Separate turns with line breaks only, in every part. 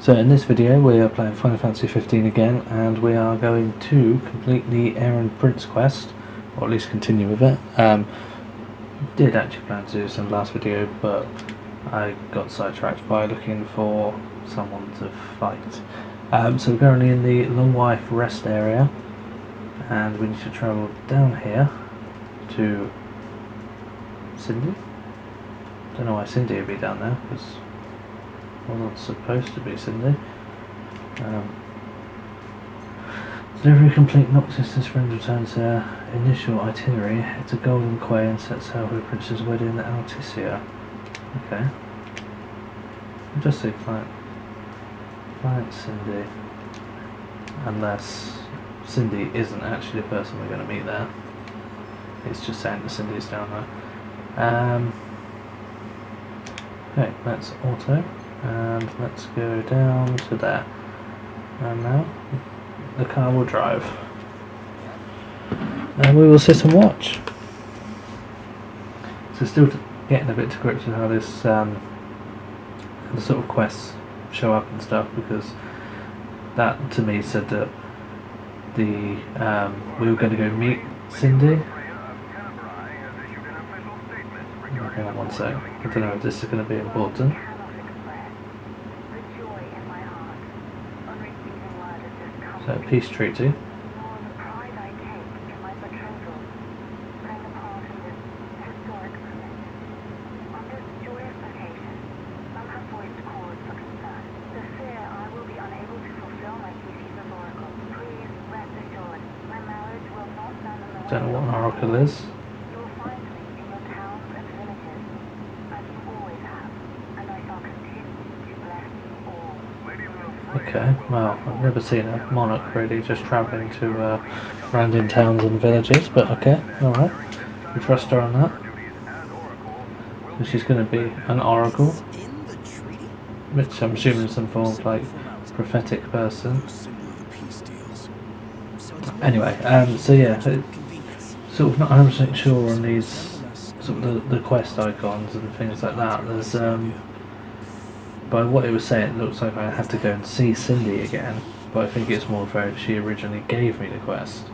So in this video we are playing Final Fantasy 15 again, and we are going to complete the Errand Prince quest, or at least continue with it. Did actually plan to do some last video, but I got sidetracked by looking for someone to fight. So we're currently in the Long Wife rest area, and we need to travel down here to Cindy. Don't know why Cindy would be down there, because wasn't supposed to be Cindy. Delivery complete. Noctis, his friend returns their initial itinerary. It's a golden quay and sets sail for the prince's wedding in Alticia. Okay. I'll just say client Cindy. Unless Cindy isn't actually the person we're going to meet there. It's just saying that Cindy's down there. Okay, let's auto. And let's go down to there. And now the car will drive. And we will sit and watch. So still getting a bit to grips with how this the sort of quests show up and stuff, because that to me said that the we were going to go meet Cindy. Hang on one sec. I don't know if this is going to be important. So, peace treaty. Don't know what an oracle is. Okay, well, I've never seen a monarch really just travelling to random towns and villages, but okay, alright. We trust her on that. So she's going to be an oracle, which I'm assuming is some form of like prophetic person. Anyway, so yeah, sort of not 100% sure on these sort of the quest icons and things like that. There's by what it was saying, it looks like I have to go and see Cindy again, but I think it's more fair she originally gave me the quest.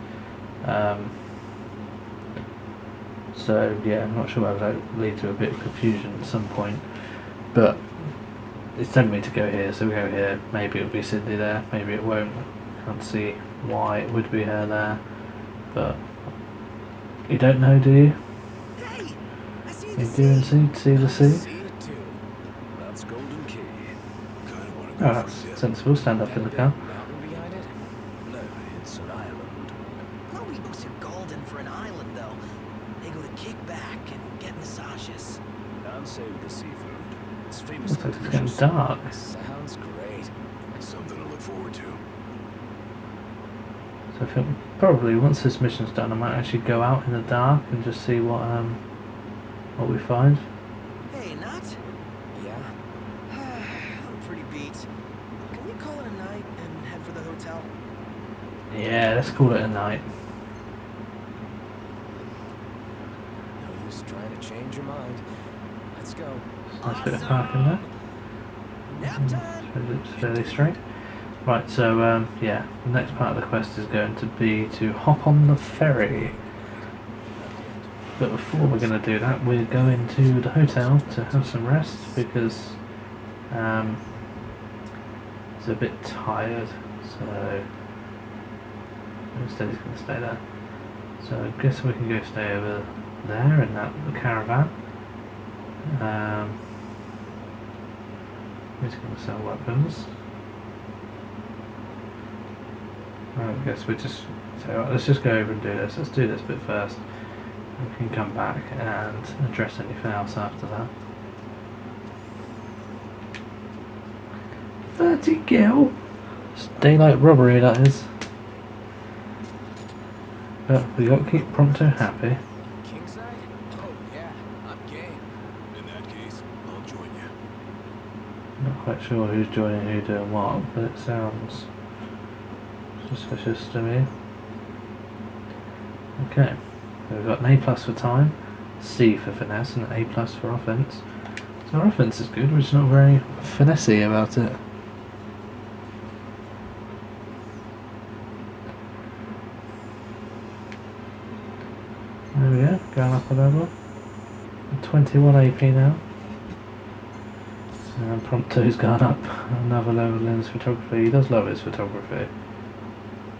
So yeah, I'm not sure whether that would lead to a bit of confusion at some point, but it's telling me to go here, so we go here. Maybe it'll be Cindy there, maybe it won't. Can't see why it would be her there, but you don't know, do you?
Hey, I see
You
the
do
sea.
see the sea? Oh,
Oh,
that's sensible. Stand up in the car.
No, it's an island.
Nobody goes to Golden for an island, though. They go to kick back and get massages.
And save the seafood. It's famous.
Looks like it's getting dark.
Sounds great. Something to look forward to.
So I think probably once this mission's done, I might actually go out in the dark and just see what we find.
Hey, Nat.
Yeah.
I'm pretty beat. Can we call it a night and head for the hotel?
Yeah, let's call it a night.
No use trying to change your mind. Let's go.
Nice bit of parking there.
Nap time.
It's fairly straight. Right, so yeah, the next part of the quest is going to be to hop on the ferry. But before we're going to do that, we're going to the hotel to have some rest, because it's a bit tired, so instead he's going to stay there. So I guess we can go stay over there in the caravan. Who's going to sell weapons? I guess we just say, right, let's just go over and do this. Let's do this bit first. We can come back and address anything else after that. 30 gil? It's daylight robbery, that is. But we got to keep Prompto happy.
Kingside? Oh yeah, I'm game. In that case, I'll join you.
Not quite sure who's joining who doing what, but it sounds suspicious to me. Okay, so we've got an A+ for time, C for finesse, and an A+ for offense. So our offense is good, we're just not very finessey about it. we go, going up a level. 21 AP now. And Prompto's gone up another level in his photography. He does love his photography.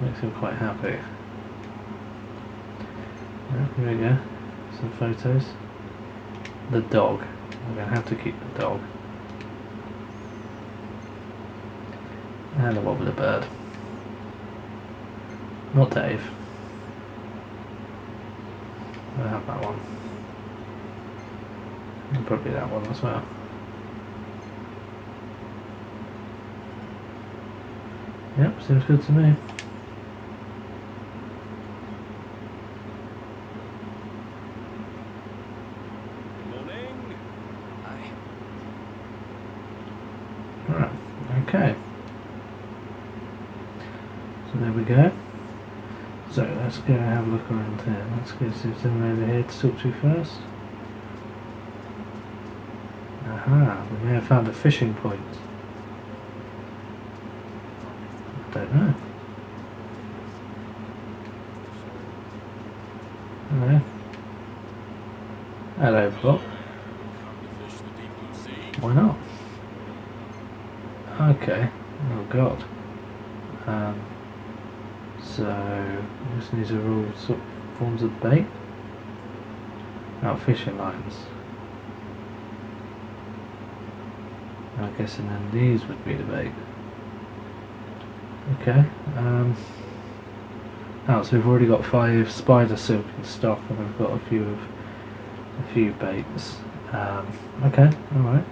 Makes him quite happy. Yeah, here we go. Some photos. The dog. I'm going to have to keep the dog. And a wobbler bird. Not Dave. I'll have that one. And probably that one as well. Yep, seems good to me.
Morning.
Hi.
Right, okay. So there we go. So let's go have a look around here. Let's go see if there's anyone over here to talk to first. Aha, we may have found a fishing point. Don't know. Hello. Hello, Bob.
Come to fish the deep blue sea.
Why not? Okay. Oh God. So this needs all sort of forms of bait. Oh, fishing lines. I'm guessing then these would be the bait. Okay. Oh, so we've already got 5 spider silk in stock, and we've got a few baits. Okay. All right.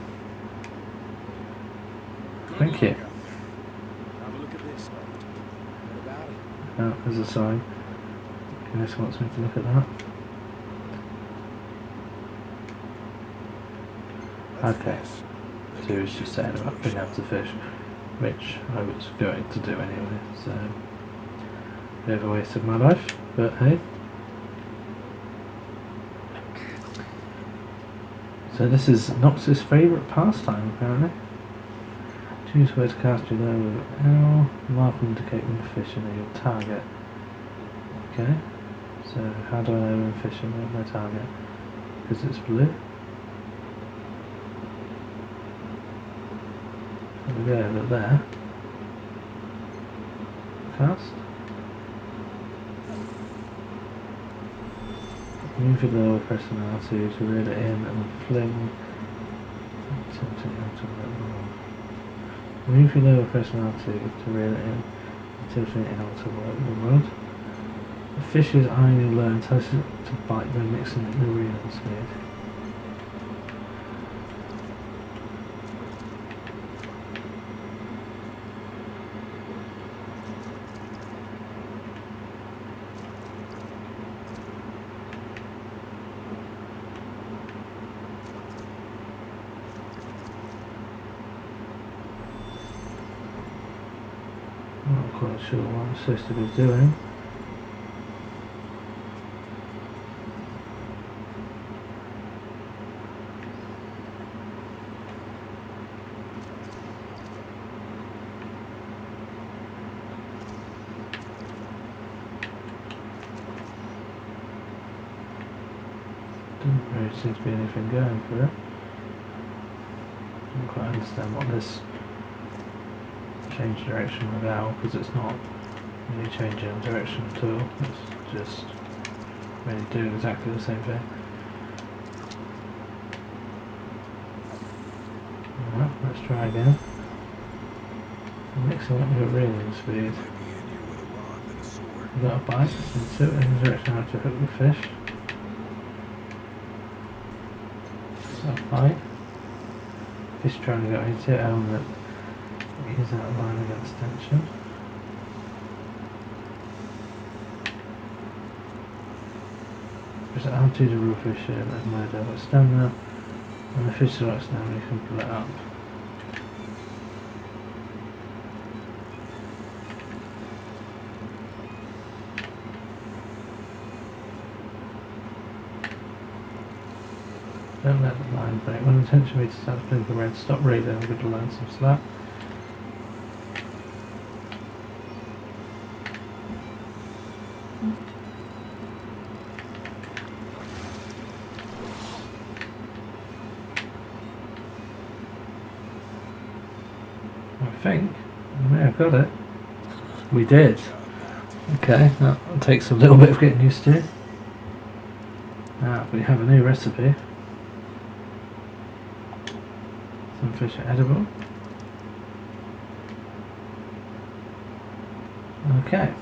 Thank you.
Have a look at this.
What about it?
Oh, there's a sign. Guinness wants me to look at that. Okay. So he was just saying about being able to fish, which I was going to do anyway, so bit of a waste of my life, but hey. So this is Nox's favourite pastime apparently. Choose where to cast your lure with L, mark and indicate when fishing near your target. Okay, so how do I know when fishing with my target? Because it's blue. There we go, look there. Cast. Move your lower pressing R2 to reel it in and fling. Move your lower pressing R2 to reel it in and tilting it in onto the rod. The fish is eyeing your lure and tells it to bite by mixing it with the reeling speed. I'm not quite sure what I'm supposed to be doing. Doesn't really seem to be anything going for it. I don't quite understand what this change direction without, because it's not really changing direction at all, it's just really doing exactly the same thing. Alright, let's try again. Mixing up your reeling speed.
Might be in here with a rod and a sword.
You got a bite, and tilt in the direction how to hook the fish. A bite. Fish trying to go into it, element is out of line against tension. Press R2 to rule fish in and mode over stand there. When the fish strikes down, you can pull it up. Don't let the line break. When the tension meter starts blinking red, stop reading and give the line some slack. I think we may have got it. We did. Okay, that takes a little bit of getting used to. Now we have a new recipe. Some fish are edible. Okay.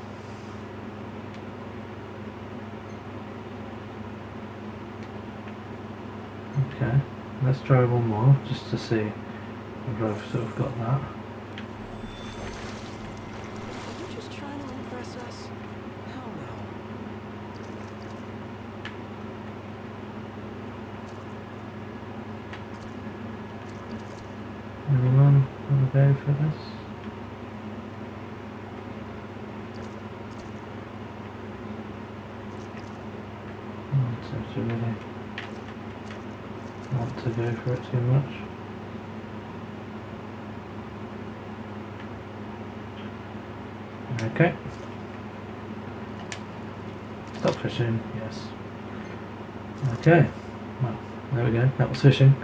Okay, let's try one more just to see if I've sort of got that.
Are you just trying to impress us? Hell no.
Anyone want to go for this? Don't seem to really want to go for it too much. Okay. Stop fishing, yes. Okay. Well, there we go. That was fishing.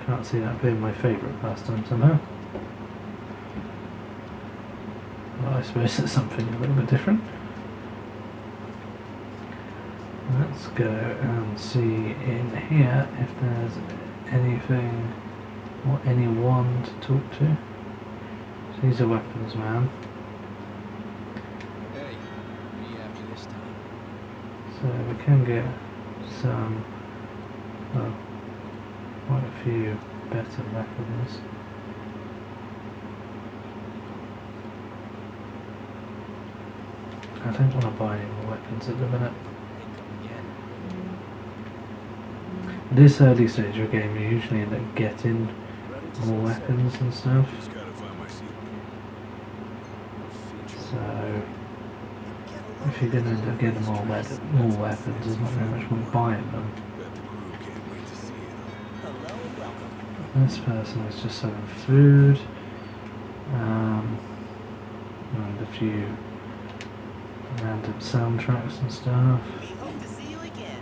Can't see that being my favourite pastime somehow. Well, I suppose it's something a little bit different. Let's go and see in here if there's anything or anyone to talk to. So he's a weapons man.
Hey, what are you after this time?
So we can get some, well, quite a few better weapons. I don't want to buy any more weapons at the minute.
Hey, come again.
This early stage of the game you usually end up getting
Ready to
more
sunset?
weapons and stuff.
Just gotta find my seat.
So if you're going to end up getting more weapons, there's not very much point buying them.
Bet the crew can't wait to see it.
Hello and welcome.
This person is just selling food, and a few random soundtracks and stuff.
We hope to see you again.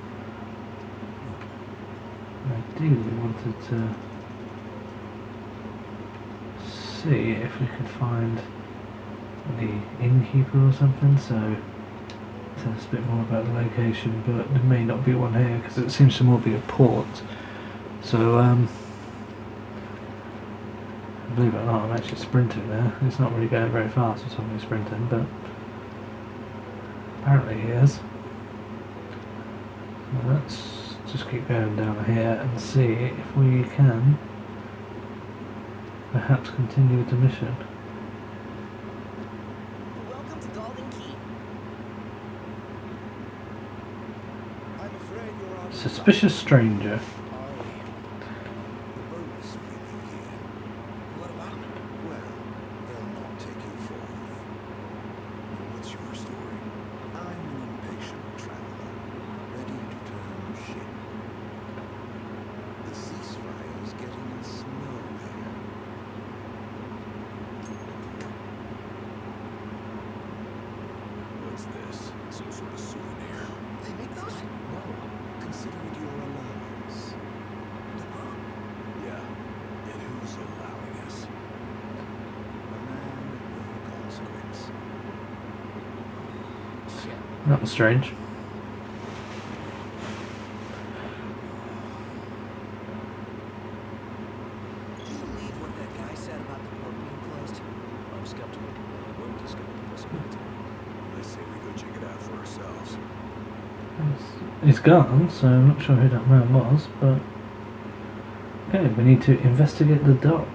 I ideally wanted to see if we could find the innkeeper or something, so tell us a bit more about the location, but there may not be one here because it seems to more be a port. So believe it or not, I'm actually sprinting there. It's not really going very fast for somebody sprinting, but apparently he is. So let's just keep going down here and see if we can perhaps continue with the mission.
Welcome to Golden Key.
I'm afraid you're out of
Suspicious stranger.
luck. The bonus may be here.
What about him?
Well, they'll not take you for me. What's your story? I'm an impatient traveler, ready to turn ship. The ceasefire's getting us nowhere. What's this? Some sort of souvenir?
They make those?
No. Consider it your allowance. Yeah. And who's allowing us? A man of no consequence. Shit.
That was strange.
Do you believe what that guy said about the port being closed?
I'm skeptical, but I won't discount the possibility. Let's say we go check it out for ourselves.
He's gone, so I'm not sure who that man was, but okay, we need to investigate the dock.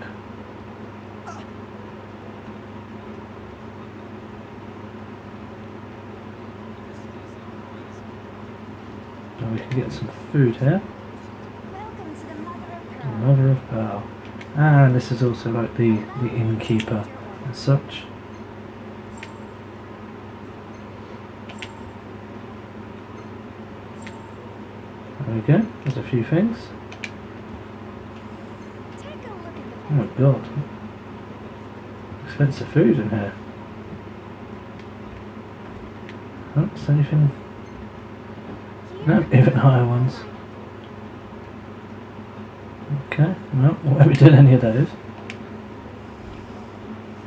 And we can get some food here.
Welcome to the Mother of Pearl.
Mother of Pearl. And this is also like the innkeeper as such. There we go, there's a few things.
Take a look at
Oh my god. Expensive food in here. Oh, is there anything?
the
No, even higher ones. Okay. Well, why are we doing any of those?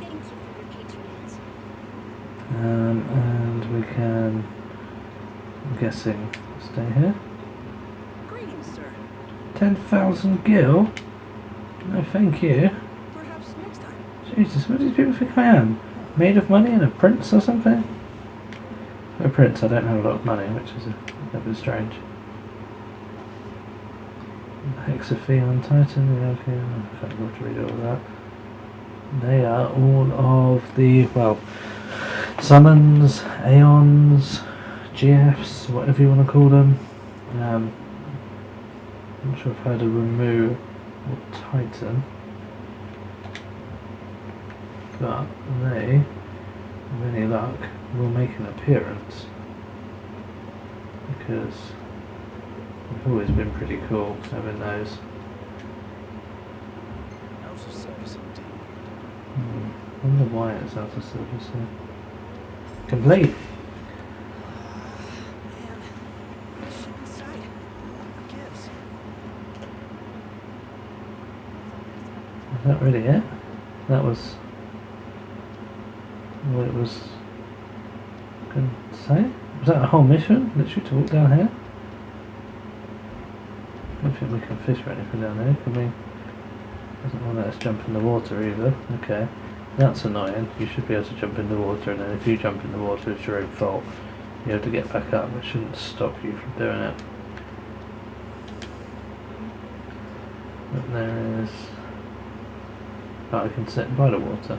Thank you for your patronage.
And we can, I'm guessing, stay here.
Greetings, sir.
10,000 gil? No, thank you.
Perhaps next time.
Jesus, what do these people think I am? Made of money and a prince or something? A prince, I don't have a lot of money, which is a bit strange. Hexaphion, Titan, okay, I can't go to read all of that. They are all of the, well, summons, aeons, GFs, whatever you want to call them. I'm not sure if I had a remove or Titan, but they, with any luck, will make an appearance because they've always been pretty cool having those.
House of service indeed.
I wonder why it's out of service here. Complete!
Man, this ship inside. What gives?
Is that really it? That was what it was going to say? Was that a whole mission? Literally to walk down here? I don't think we can fish or anything down there, can we? Doesn't want to let us jump in the water either. Okay. That's annoying. You should be able to jump in the water, and then if you jump in the water it's your own fault. You have to get back up. It shouldn't stop you from doing it. But there is... Oh, I can sit by the water.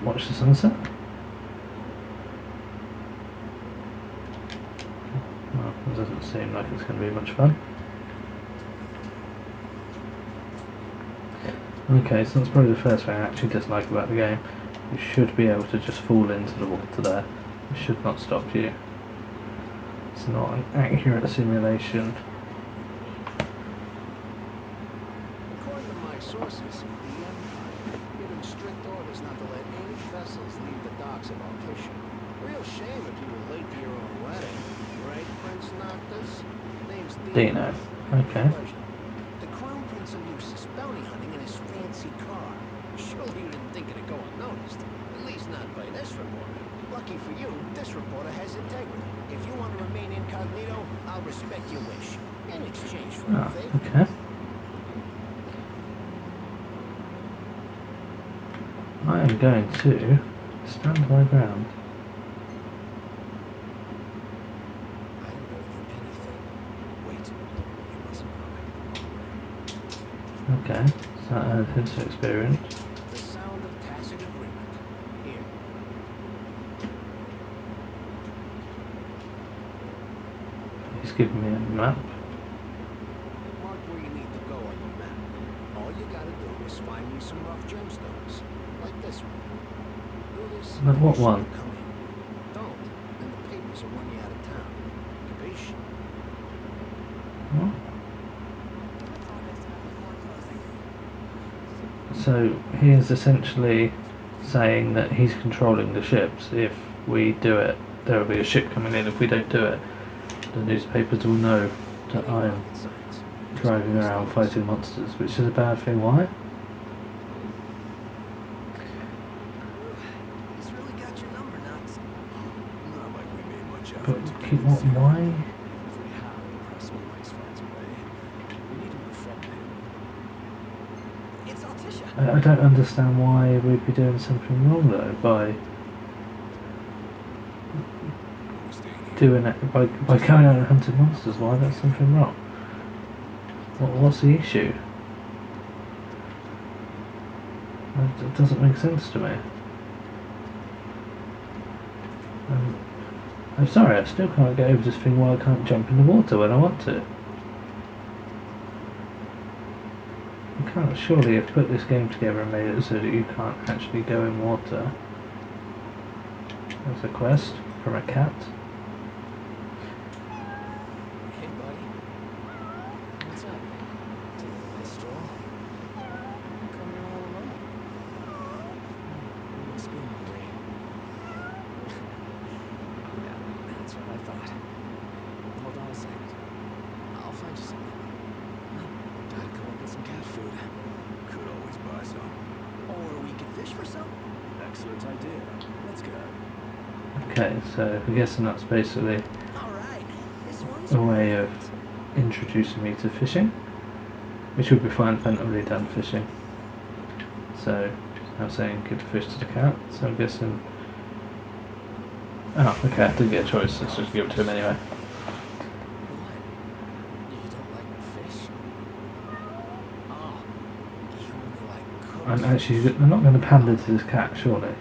Watch the sunset? Well, it doesn't seem like it's going to be much fun. Okay, so that's probably the first thing I actually dislike about the game. You should be able to just fall into the water there. It should not stop you. It's not an accurate simulation.
According to my sources, the Empire given strict orders not to let any vessels leave the docks of Altisha. Real shame if you were late to your own wedding. Right, Prince Noctis? Name's
Dino. Okay.
Pleasure. The Crown Prince eluses bounty hunting in his fancy car. Surely you didn't think it'd go unnoticed. At least not by this reporter. Lucky for you, this reporter has integrity. If you want to remain incognito, I'll respect your wish. In exchange for a
Oh,
favor.
okay. I am going to stand my ground.
I don't owe you anything. Wait, you mustn't know.
Okay, so that adds his experience.
The sound of tacit agreement. Here.
He's giving me a map.
Mark where you need to go on your map. All you gotta do is find me some rough gemstones. Like this one. Do this.
Like what
and you
one?
should come in. Don't, and the papers will run you out of town. Capiche?
What?
What's all this about before closing?
So he is essentially saying that he's controlling the ships. If we do it, there will be a ship coming in. If we don't do it, the newspapers will know that I am
Rocket science.
driving around fighting monsters, which is a bad thing. Why?
He's really got your number, Knox.
Not like we made much
But
effort to
keep
get
what?
this
Why?
Even if we have to press Always finds a way. We need to move from him.
It's Altisha.
I don't understand why we'd be doing something wrong though by
We're staying here.
doing it by going out and hunting monsters. Why that's something wrong? What's the issue? It doesn't make sense to me. I'm sorry, I still can't get over this thing why I can't jump in the water when I want to. You can't surely have put this game together and made it so that you can't actually go in water. There's a quest from a cat.
Hey, buddy. What's up? Taking a nice stroll? Come here all alone. You must be hungry. Yeah, that's what I thought. Hold on a second. I'll find you something.
Okay, so I'm guessing that's basically
Alright, this one's
a way of introducing me to fishing, which would be fine if I hadn't already done fishing. So I'm saying give the fish to the cat, so I'm guessing... Oh, okay, I didn't get a choice, let's just give it to him anyway.
What? You don't like fish? Oh, you only like cooked
I'm not going to pander to this cat, surely.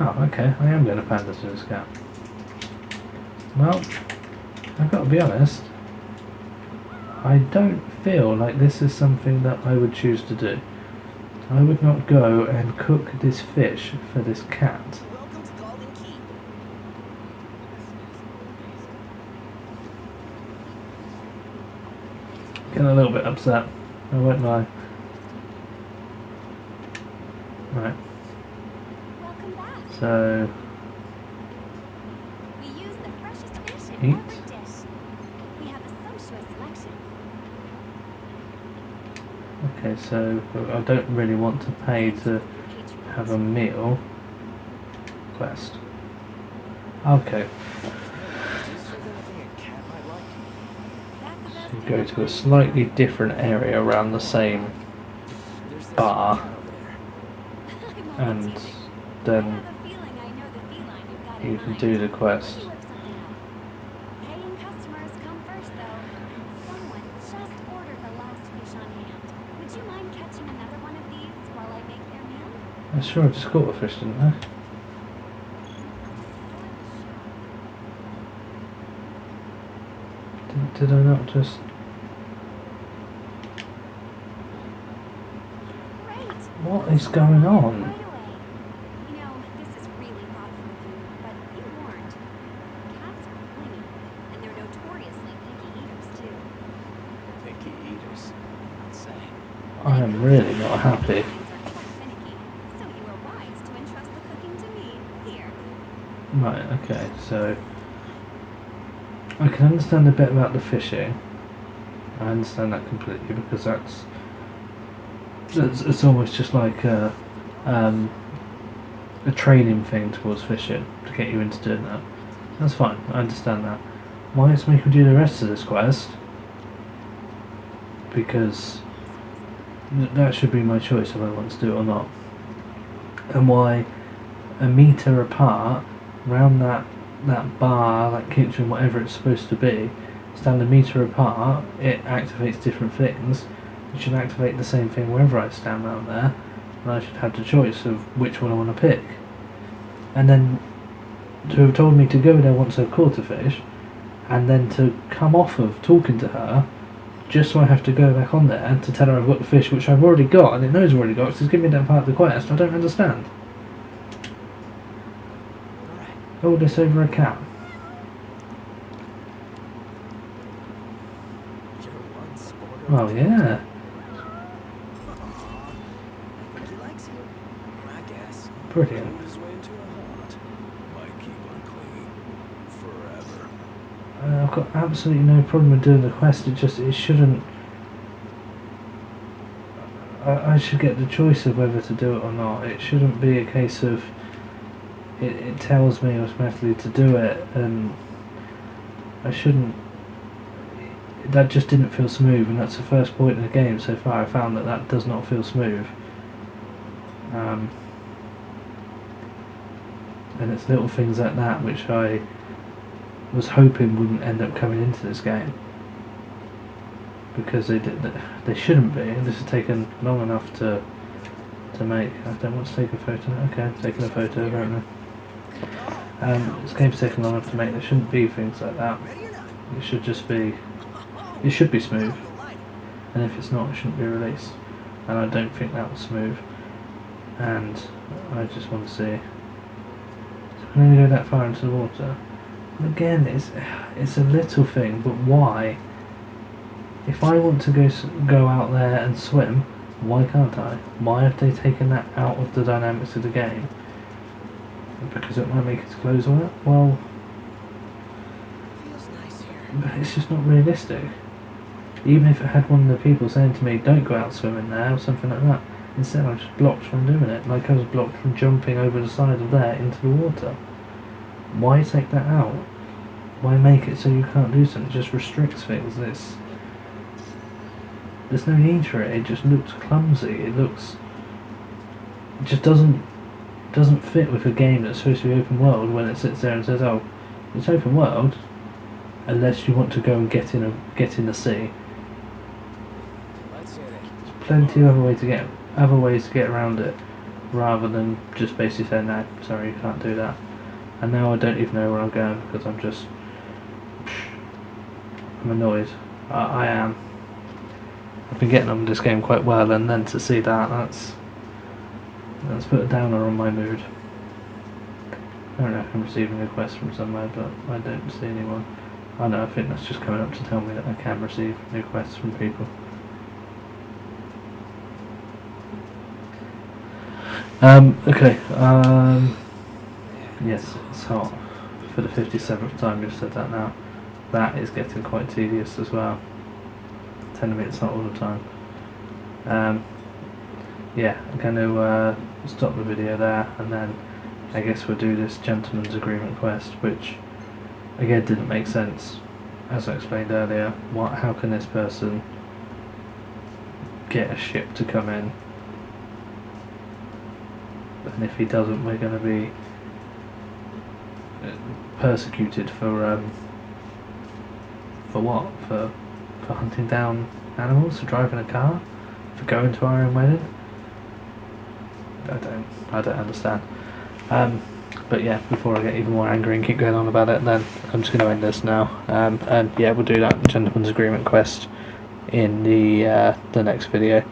Oh, okay, I am going to pander to this cat. Well, I've got to be honest, I don't feel like this is something that I would choose to do. I would not go and cook this fish for this cat.
Welcome to Golden Key.
Getting a little bit upset, I won't lie. Right,
Welcome back.
so
We use the freshest fish in
Eat.
every dish. We have a sumptuous selection.
okay, so I don't really want to pay to have a meal quest. Okay,
Is there anything a cat might like?
That's the best
so
thing
go
I've
to a
heard.
slightly different area around the same
There's this
bar,
cat over there.
I won't
and
be teasing. I
then
have a feeling I know the feline you've got in
you can
mind.
do the quest.
Let me whip something up. Paying customers come first, though. Someone just ordered the last fish on hand. Would you mind catching another one of these while I make their meal?
I sure I just caught a fish, didn't I? Did I not just...
Great!
What is going on?
Right away. You know, this is really thoughtful of you, but be warned. Cats are clingy, and they're notoriously picky eaters, too.
Picky eaters. I'd say.
I am really not happy.
Felines are quite finicky, so you are wise to entrust the cooking to me. Here.
Right, okay, so... I can understand a bit about the fishing. I understand that completely, because it's almost just like a training thing towards fishing to get you into doing that. That's fine, I understand that. Why it's making me do the rest of this quest? Because that should be my choice if I want to do it or not. And why a metre apart, round that bar, that kitchen, whatever it's supposed to be, stand a metre apart, it activates different things. It should activate the same thing wherever I stand around there, and I should have the choice of which one I want to pick. And then to have told me to go there once I've caught a fish, and then to come off of talking to her, just so I have to go back on there to tell her I've got the fish, which I've already got, and it knows I've already got, because it's giving me that part of the quest. I don't understand.
Alright.
All this over a cat.
You're one sport.
Well, yeah.
I think he likes you. I guess.
Brilliant.
Found his way into a heart. Might keep on clinging forever.
I've got absolutely no problem with doing the quest, it shouldn't... I should get the choice of whether to do it or not. It shouldn't be a case of... It tells me automatically to do it, and I shouldn't... That just didn't feel smooth, and that's the first point in the game so far. I found that does not feel smooth. And it's little things like that which I was hoping wouldn't end up coming into this game, because they shouldn't be. This has taken long enough to make. I don't want to take a photo. Okay, I'm taking a photo apparently. This game's taken long enough to make. There shouldn't be things like that.
Ready or not?
It should just be.
Oh,
It should be smooth,
you'll like it.
and if it's not, it shouldn't be released. And I don't think that was smooth. And I just want to see. So I'm going to go that far into the water. And again, it's a little thing, but why? If I want to go out there and swim, why can't I? Why have they taken that out of the dynamics of the game? Because it might make its clothes wet? Well,
Feels nice here.
but it's just not realistic. Even if it had one of the people saying to me, don't go out swimming there, or something like that, instead I was just blocked from doing it, like I was blocked from jumping over the side of there into the water. Why take that out? Why make it so you can't do something? It just restricts things. There's no need for it. It just looks clumsy. It just doesn't fit with a game that's supposed to be open world when it sits there and says, "Oh, it's open world," unless you want to go and get in the sea.
Let's hit it.
There's plenty of other ways to get around it, rather than just basically saying, "No, sorry, you can't do that." And now I don't even know where I'm going because I'm annoyed. I am. I've been getting on this game quite well, and then to see that's put a downer on my mood. I don't know if I'm receiving a request from somewhere, but I don't see anyone. I know, I think that's just coming up to tell me that I can receive requests from people. Okay, yes, it's hot. For the 57th time you've said that now. That is getting quite tedious as well. Telling me it's hot all the time. Yeah, I'm going to stop the video there, and then I guess we'll do this gentleman's agreement quest, which again didn't make sense. As I explained earlier, how can this person get a ship to come in, and if he doesn't, we're going to be persecuted for what? For hunting down animals, for driving a car, for going to our own wedding? I don't understand. But yeah, before I get even more angry and keep going on about it, then I'm just going to end this now. And yeah, we'll do that gentleman's agreement quest in the next video.